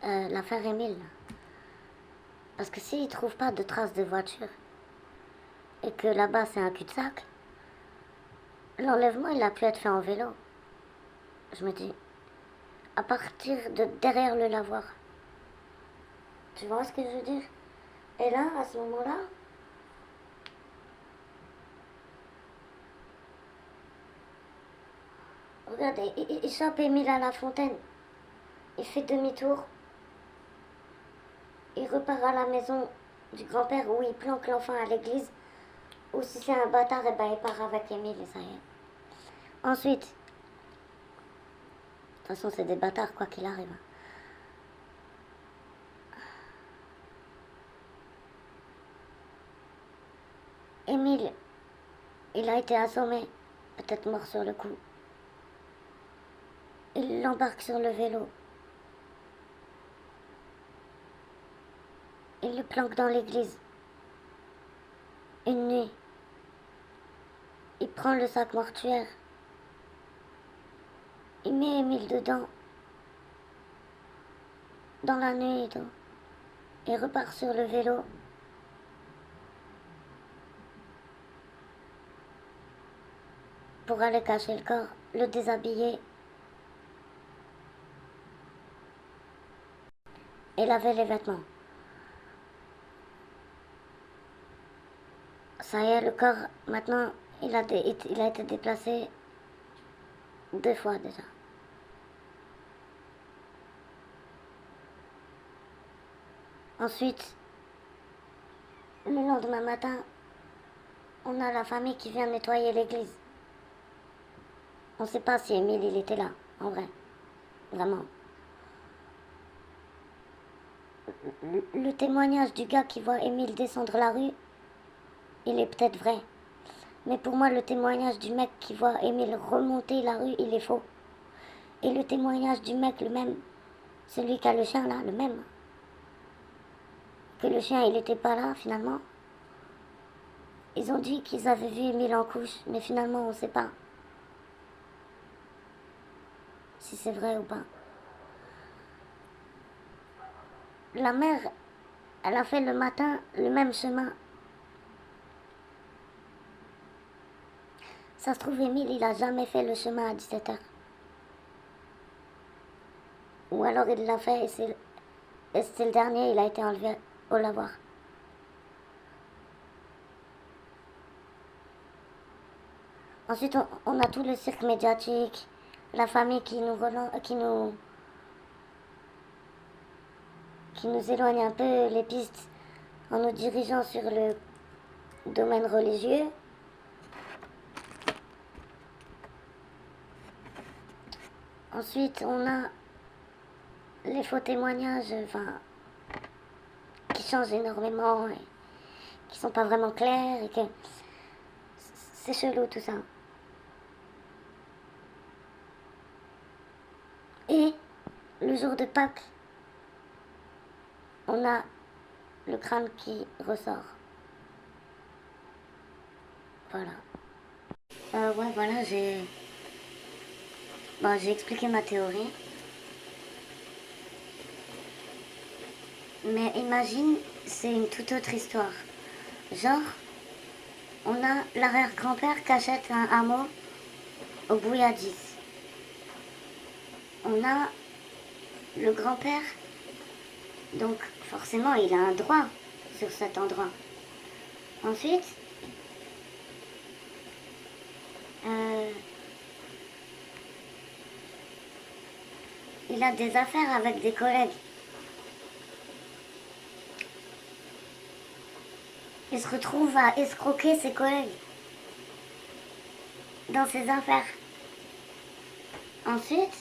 l'affaire Émile. Parce que s'il trouve pas de traces de voiture et que là-bas c'est un cul-de-sac, l'enlèvement il a pu être fait en vélo. Je me dis, à partir de derrière le lavoir. Tu vois ce que je veux dire? Et là, à ce moment-là, regardez, il chope Émile à la fontaine. Il fait demi-tour. Il repart à la maison du grand-père où il planque l'enfant à l'église. Ou si c'est un bâtard, et ben il part avec Émile et ça y est. Ensuite, de toute façon c'est des bâtards quoi qu'il arrive. Émile, il a été assommé, peut-être mort sur le coup. Il l'embarque sur le vélo. Il le planque dans l'église. Une nuit. Il prend le sac mortuaire. Il met Émile dedans. Dans la nuit, il repart sur le vélo. Pour aller cacher le corps, le déshabiller et laver les vêtements. Ça y est, le corps, maintenant, il a été déplacé 2 fois déjà. Ensuite, le lendemain matin, on a la famille qui vient nettoyer l'église. On ne sait pas si Émile il était là, en vrai. Vraiment. Le témoignage du gars qui voit Émile descendre la rue, il est peut-être vrai. Mais pour moi, le témoignage du mec qui voit Émile remonter la rue, il est faux. Et le témoignage du mec, le même, celui qui a le chien là, le même. Que le chien, il n'était pas là finalement. Ils ont dit qu'ils avaient vu Émile en couche, mais finalement, on ne sait pas si c'est vrai ou pas. La mère, elle a fait le matin le même chemin. Ça se trouve, Émile, il a jamais fait le chemin à 17h. Ou alors il l'a fait et c'est le dernier, il a été enlevé au lavoir. Ensuite, on a tout le cirque médiatique, la famille qui nous éloigne un peu les pistes en nous dirigeant sur le domaine religieux. Ensuite, on a les faux témoignages, qui changent énormément et qui sont pas vraiment clairs et que c'est chelou tout ça. Et le jour de Pâques, on a le crâne qui ressort. Voilà. Ouais, voilà, j'ai expliqué ma théorie. Mais imagine, c'est une toute autre histoire. Genre, on a l'arrière-grand-père qui achète un hameau au Bouilladis. On a le grand-père, donc forcément il a un droit sur cet endroit. Ensuite, il a des affaires avec des collègues. Il se retrouve à escroquer ses collègues dans ses affaires. Ensuite,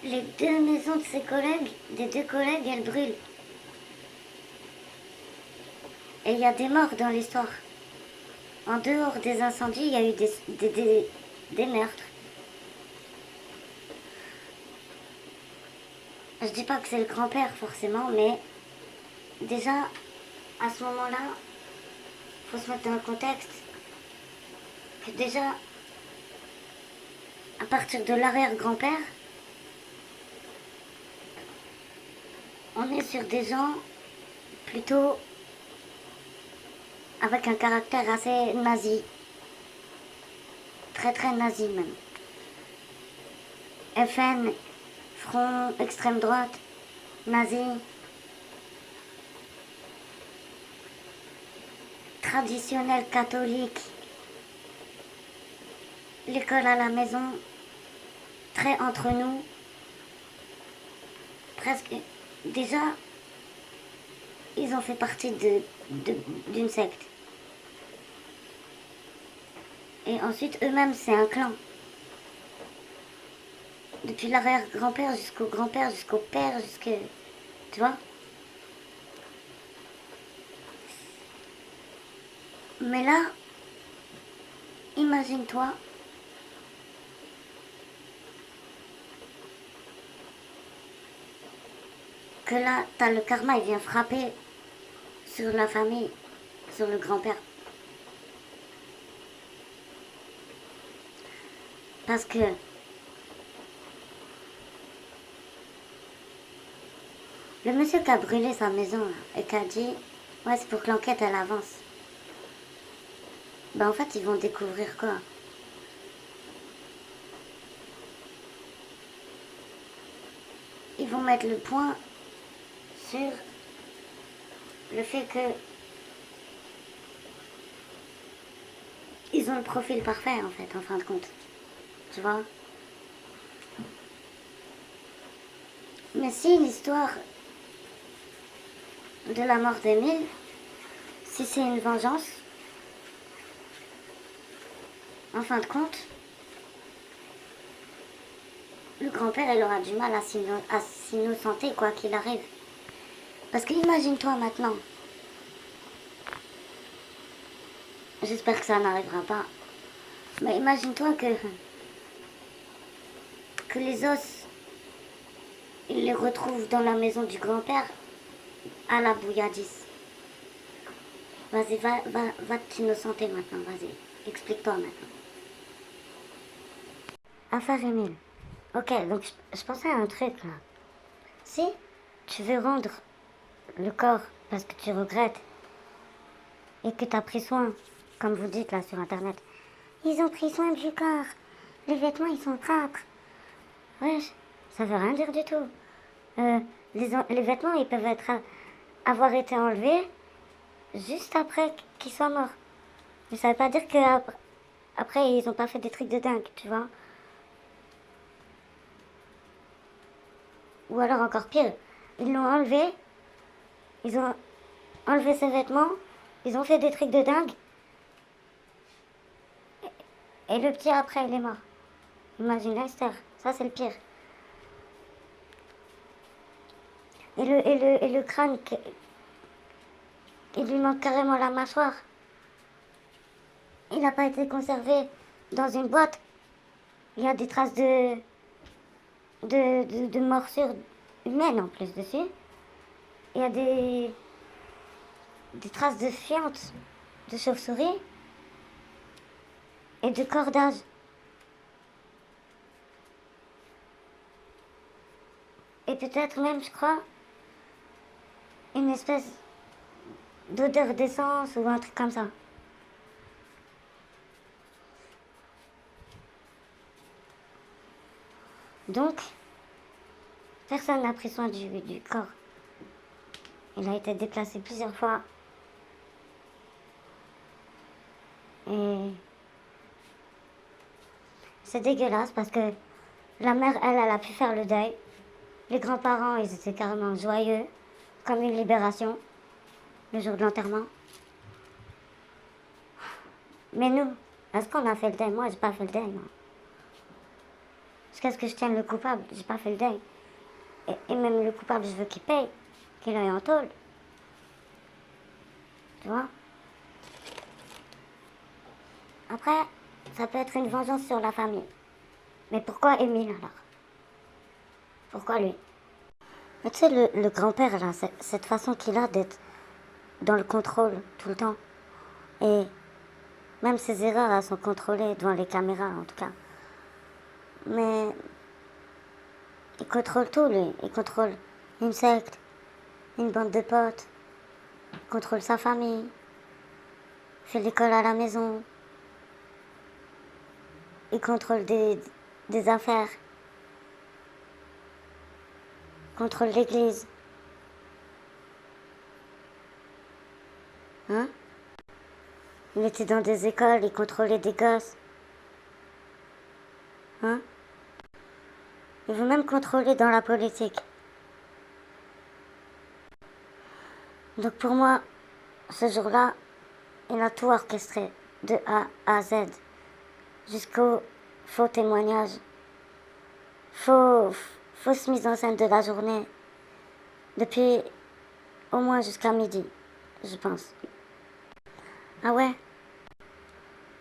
les 2 maisons de ses collègues, des 2 collègues, elles brûlent. Et il y a des morts dans l'histoire. En dehors des incendies, il y a eu des meurtres. Je dis pas que c'est le grand-père forcément, mais déjà, à ce moment-là, faut se mettre dans le contexte que déjà, à partir de l'arrière-grand-père, On est sur des gens plutôt avec un caractère assez nazi. Très très nazi même. FN, Front, extrême droite, nazi. Traditionnel catholique. L'école à la maison. Très entre nous. Presque. Déjà, ils ont fait partie d'une secte. Et ensuite, eux-mêmes, c'est un clan. Depuis l'arrière-grand-père jusqu'au grand-père, jusqu'au père, jusqu'au... Tu vois? Mais là, imagine-toi que là, t'as le karma, il vient frapper sur la famille, sur le grand-père. Parce que le monsieur qui a brûlé sa maison là, et qui a dit ouais, c'est pour que l'enquête elle avance. Ben en fait, ils vont découvrir quoi? Ils vont mettre le point sur le fait que ils ont le profil parfait en fait, en fin de compte. Tu vois? Mais si l'histoire de la mort d'Émile, si c'est une vengeance, en fin de compte, le grand-père, il aura du mal à s'innocenter, quoi qu'il arrive. Parce que imagine-toi maintenant, j'espère que ça n'arrivera pas, mais imagine-toi que les os, ils les retrouvent dans la maison du grand-père à la bouilladisse. Vas-y, va t'innocenter maintenant, vas-y. Explique-toi maintenant. Affaire Émile. Ok, donc je pensais à un truc là. Si tu veux rendre le corps parce que tu regrettes et que tu as pris soin, comme vous dites là sur internet, ils ont pris soin du corps, les vêtements ils sont propres. Wesh, ça veut rien dire du tout. Les vêtements ils peuvent avoir été enlevés juste après qu'ils soient morts. Mais ça veut pas dire qu'après ils ont pas fait des trucs de dingue, tu vois. Ou alors encore pire, ils l'ont enlevé, ils ont enlevé ses vêtements, ils ont fait des trucs de dingue, et le petit après il est mort. Imagine Lester, ça c'est le pire. Et le crâne, il lui manque carrément la mâchoire. Il n'a pas été conservé dans une boîte. Il y a des traces de morsures humaines en plus dessus. Il y a des traces de fientes de chauve-souris et de cordage. Et peut-être même, je crois, une espèce d'odeur d'essence ou un truc comme ça. Donc, personne n'a pris soin du corps. Il a été déplacé plusieurs fois. Et c'est dégueulasse parce que la mère, elle a pu faire le deuil. Les grands-parents, ils étaient carrément joyeux, comme une libération, le jour de l'enterrement. Mais nous, est-ce qu'on a fait le deuil? Moi, j'ai pas fait le deuil, non. Jusqu'à ce que je tienne le coupable, j'ai pas fait le deuil. Et même le coupable, je veux qu'il paye, qu'il aille en tôle. Tu vois? Après, ça peut être une vengeance sur la famille. Mais pourquoi Émile alors? Pourquoi lui? Mais tu sais, le grand-père, là, cette façon qu'il a d'être dans le contrôle tout le temps. Et même ses erreurs, elles sont contrôlées devant les caméras, en tout cas. Mais il contrôle tout, lui. Il contrôle une secte, une bande de potes, contrôle sa famille, fait l'école à la maison, il contrôle des affaires, contrôle l'église. Hein? Il était dans des écoles, il contrôlait des gosses. Hein? Il veut même contrôler dans la politique. Donc pour moi, ce jour-là, il a tout orchestré, de A à Z, jusqu'au faux témoignage, fausse mise en scène de la journée, depuis au moins jusqu'à midi, je pense. Ah ouais?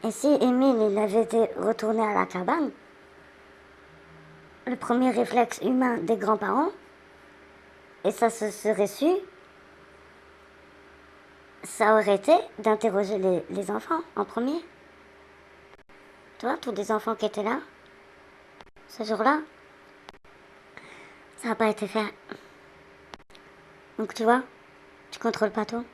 Et si Émile il avait été retourné à la cabane, le premier réflexe humain des grands-parents, et ça se serait su, ça aurait été d'interroger les enfants en premier. Tu vois, tous les enfants qui étaient là, ce jour-là, ça n'a pas été fait. Donc tu vois, tu contrôles pas tout.